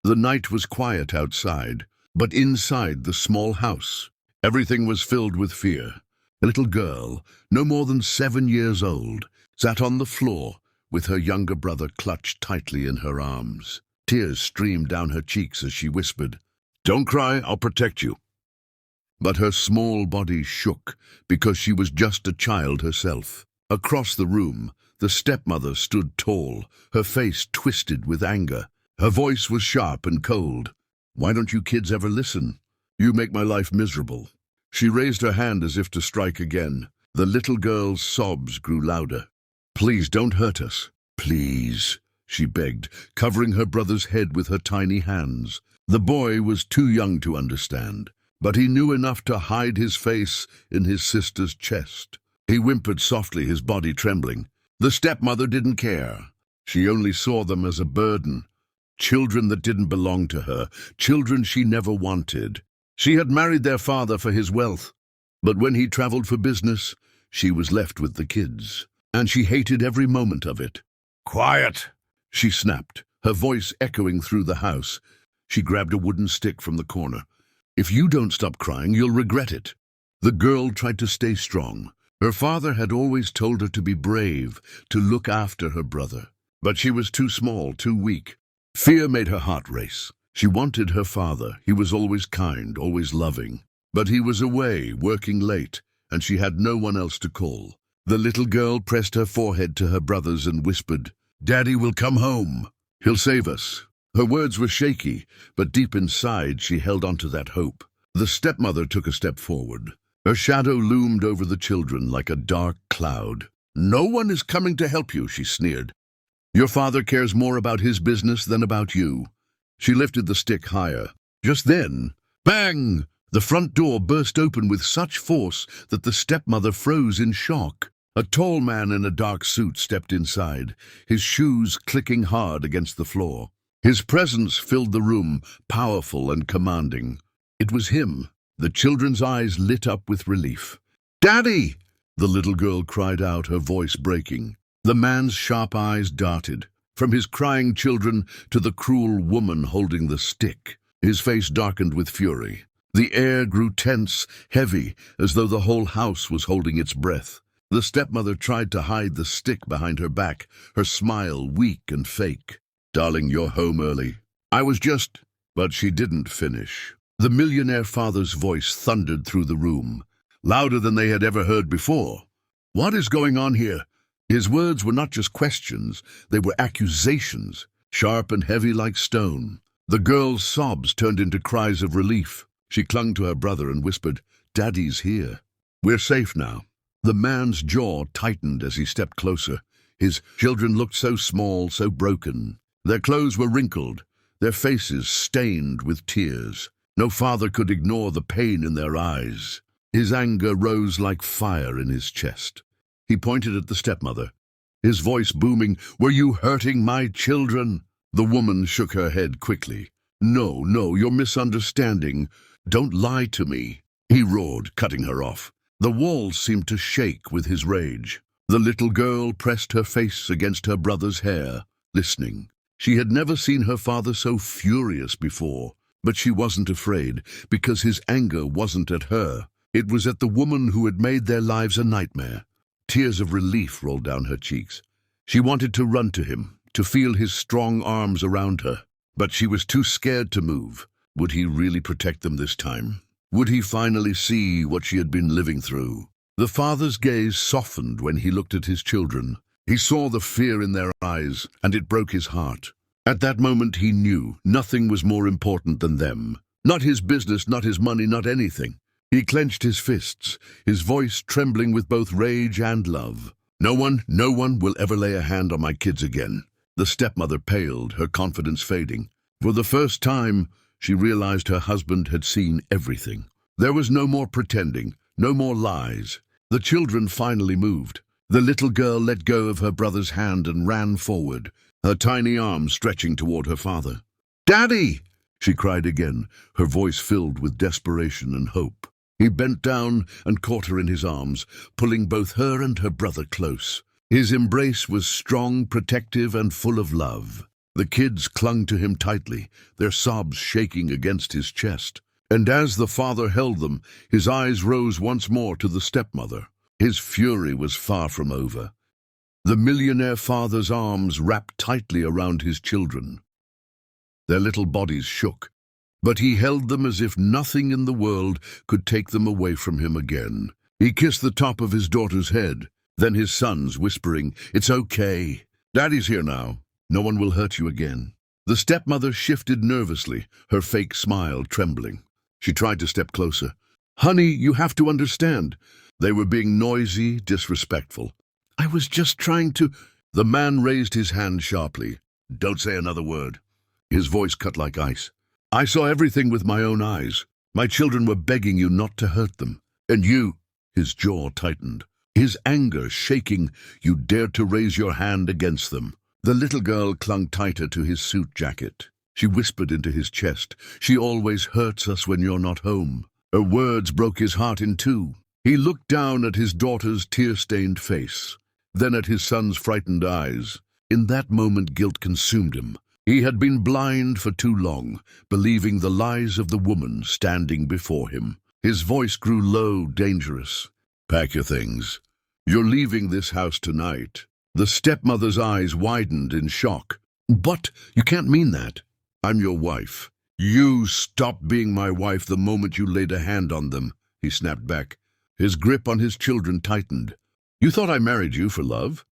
The night was quiet outside, but inside the small house, everything was filled with fear. A little girl, no more than 7 years old, sat on the floor with her younger brother clutched tightly in her arms. Tears streamed down her cheeks as she whispered, "Don't cry, I'll protect you." But her small body shook because she was just a child herself. Across the room, the stepmother stood tall, her face twisted with anger. Her voice was sharp and cold. "Why don't you kids ever listen? You make my life miserable." She raised her hand as if to strike again. The little girl's sobs grew louder. "Please don't hurt us. Please," she begged, covering her brother's head with her tiny hands. The boy was too young to understand, but he knew enough to hide his face in his sister's chest. He whimpered softly, his body trembling. The stepmother didn't care. She only saw them as a burden. Children that didn't belong to her, children she never wanted. She had married their father for his wealth, but when he traveled for business, she was left with the kids, and she hated every moment of it. "Quiet!" she snapped, her voice echoing through the house. She grabbed a wooden stick from the corner. "If you don't stop crying, you'll regret it." The girl tried to stay strong. Her father had always told her to be brave, to look after her brother. But she was too small, too weak. Fear made her heart race. She wanted her father. He was always kind, always loving. But he was away, working late, and she had no one else to call. The little girl pressed her forehead to her brother's and whispered, "Daddy will come home. He'll save us." Her words were shaky, but deep inside she held on to that hope. The stepmother took a step forward. Her shadow loomed over the children like a dark cloud. "No one is coming to help you," she sneered. "Your father cares more about his business than about you." She lifted the stick higher. Just then, bang! The front door burst open with such force that the stepmother froze in shock. A tall man in a dark suit stepped inside, his shoes clicking hard against the floor. His presence filled the room, powerful and commanding. It was him. The children's eyes lit up with relief. "Daddy!" the little girl cried out, her voice breaking. The man's sharp eyes darted, from his crying children to the cruel woman holding the stick. His face darkened with fury. The air grew tense, heavy, as though the whole house was holding its breath. The stepmother tried to hide the stick behind her back, her smile weak and fake. "Darling, you're home early." But she didn't finish. The millionaire father's voice thundered through the room, louder than they had ever heard before. "What is going on here?" His words were not just questions, they were accusations, sharp and heavy like stone. The girl's sobs turned into cries of relief. She clung to her brother and whispered, "Daddy's here. We're safe now." The man's jaw tightened as he stepped closer. His children looked so small, so broken. Their clothes were wrinkled, their faces stained with tears. No father could ignore the pain in their eyes. His anger rose like fire in his chest. He pointed at the stepmother, his voice booming, "Were you hurting my children?" The woman shook her head quickly. No, you're misunderstanding. Don't lie to me," he roared, cutting her off. The walls seemed to shake with his rage. The little girl pressed her face against her brother's hair, listening. She had never seen her father so furious before. But she wasn't afraid, because his anger wasn't at her. It was at the woman who had made their lives a nightmare. Tears of relief rolled down her cheeks. She wanted to run to him, to feel his strong arms around her. But she was too scared to move. Would he really protect them this time? Would he finally see what she had been living through? The father's gaze softened when he looked at his children. He saw the fear in their eyes, and it broke his heart. At that moment he knew nothing was more important than them. Not his business, not his money, not anything. He clenched his fists, his voice trembling with both rage and love. No one will ever lay a hand on my kids again." The stepmother paled, her confidence fading. For the first time, she realized her husband had seen everything. There was no more pretending, no more lies. The children finally moved. The little girl let go of her brother's hand and ran forward, her tiny arms stretching toward her father. "Daddy!" she cried again, her voice filled with desperation and hope. He bent down and caught her in his arms, pulling both her and her brother close. His embrace was strong, protective, and full of love. The kids clung to him tightly, their sobs shaking against his chest. And as the father held them, his eyes rose once more to the stepmother. His fury was far from over. The millionaire father's arms wrapped tightly around his children. Their little bodies shook, but he held them as if nothing in the world could take them away from him again. He kissed the top of his daughter's head, then his son's, whispering, "It's okay. Daddy's here now. No one will hurt you again." The stepmother shifted nervously, her fake smile trembling. She tried to step closer. "Honey, you have to understand." They were being noisy, disrespectful. "I was just trying to—" The man raised his hand sharply. "Don't say another word." His voice cut like ice. "I saw everything with my own eyes. My children were begging you not to hurt them. And you—" His jaw tightened. His anger shaking, "You dared to raise your hand against them." The little girl clung tighter to his suit jacket. She whispered into his chest, "She always hurts us when you're not home." Her words broke his heart in two. He looked down at his daughter's tear-stained face, then at his son's frightened eyes. In that moment, guilt consumed him. He had been blind for too long, believing the lies of the woman standing before him. His voice grew low, dangerous. "Pack your things. You're leaving this house tonight." The stepmother's eyes widened in shock. "But you can't mean that." "I'm your wife." "You stop being my wife the moment you laid a hand on them," he snapped back. His grip on his children tightened. "You thought I married you for love?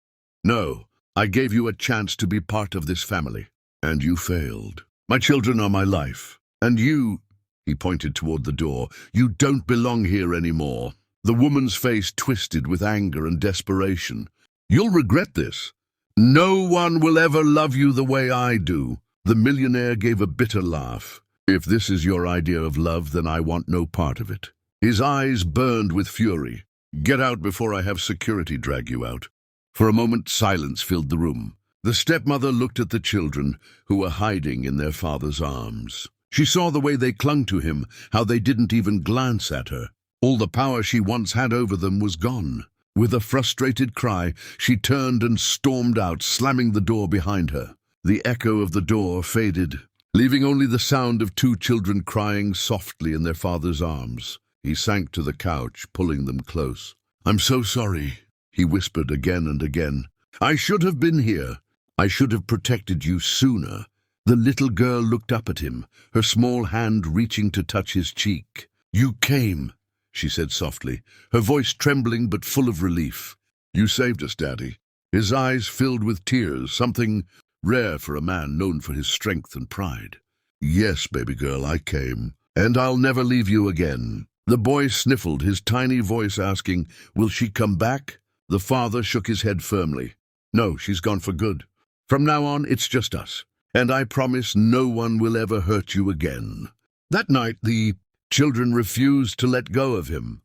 No, I gave you a chance to be part of this family. And you failed. My children are my life. And you—" he pointed toward the door— "you don't belong here anymore." The woman's face twisted with anger and desperation. "You'll regret this. No one will ever love you the way I do." The millionaire gave a bitter laugh. "If this is your idea of love, then I want no part of it." His eyes burned with fury. "Get out before I have security drag you out." For a moment, silence filled the room. The stepmother looked at the children, who were hiding in their father's arms. She saw the way they clung to him, how they didn't even glance at her. All the power she once had over them was gone. With a frustrated cry, she turned and stormed out, slamming the door behind her. The echo of the door faded, leaving only the sound of two children crying softly in their father's arms. He sank to the couch, pulling them close. "I'm so sorry," he whispered again and again. "I should have been here. I should have protected you sooner." The little girl looked up at him, her small hand reaching to touch his cheek. "You came," she said softly, her voice trembling but full of relief. "You saved us, Daddy." His eyes filled with tears, something rare for a man known for his strength and pride. "Yes, baby girl, I came, and I'll never leave you again." The boy sniffled, his tiny voice asking, "Will she come back?" The father shook his head firmly. "No, she's gone for good. From now on, it's just us. And I promise no one will ever hurt you again." That night, the children refused to let go of him.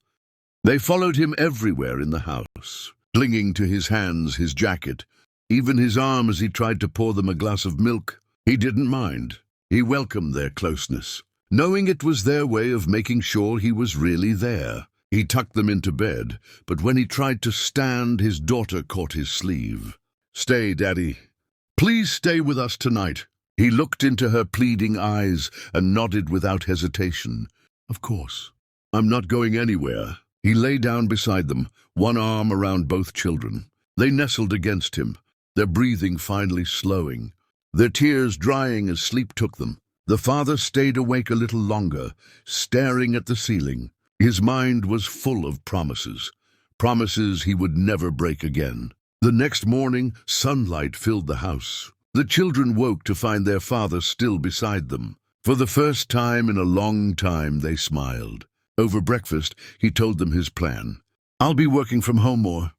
They followed him everywhere in the house, clinging to his hands, his jacket, even his arm as he tried to pour them a glass of milk. He didn't mind. He welcomed their closeness, knowing it was their way of making sure he was really there. He tucked them into bed, but when he tried to stand, his daughter caught his sleeve. "Stay, Daddy. Please stay with us tonight." He looked into her pleading eyes and nodded without hesitation. "Of course. I'm not going anywhere." He lay down beside them, one arm around both children. They nestled against him, their breathing finally slowing, their tears drying as sleep took them. The father stayed awake a little longer, staring at the ceiling. His mind was full of promises, promises he would never break again. The next morning, sunlight filled the house. The children woke to find their father still beside them. For the first time in a long time, they smiled. Over breakfast, he told them his plan. "I'll be working from home more.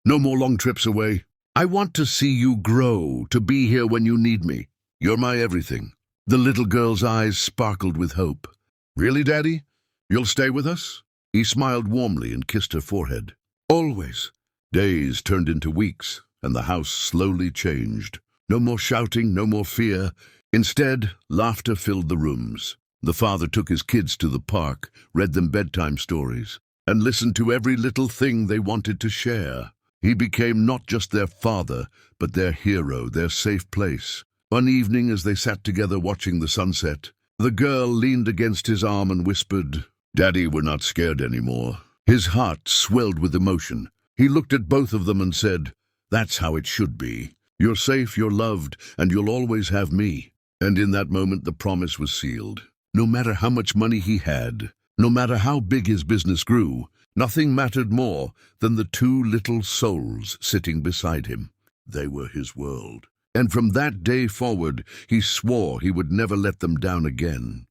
No more long trips away. I want to see you grow, to be here when you need me. You're my everything." The little girl's eyes sparkled with hope. "Really, Daddy? You'll stay with us?" He smiled warmly and kissed her forehead. "Always." Days turned into weeks, and the house slowly changed. No more shouting, no more fear. Instead, laughter filled the rooms. The father took his kids to the park, read them bedtime stories, and listened to every little thing they wanted to share. He became not just their father, but their hero, their safe place. One evening, as they sat together watching the sunset, the girl leaned against his arm and whispered, "Daddy, we're not scared anymore." His heart swelled with emotion. He looked at both of them and said, "That's how it should be. You're safe, you're loved, and you'll always have me." And in that moment, the promise was sealed. No matter how much money he had, no matter how big his business grew, nothing mattered more than the two little souls sitting beside him. They were his world. And from that day forward, he swore he would never let them down again.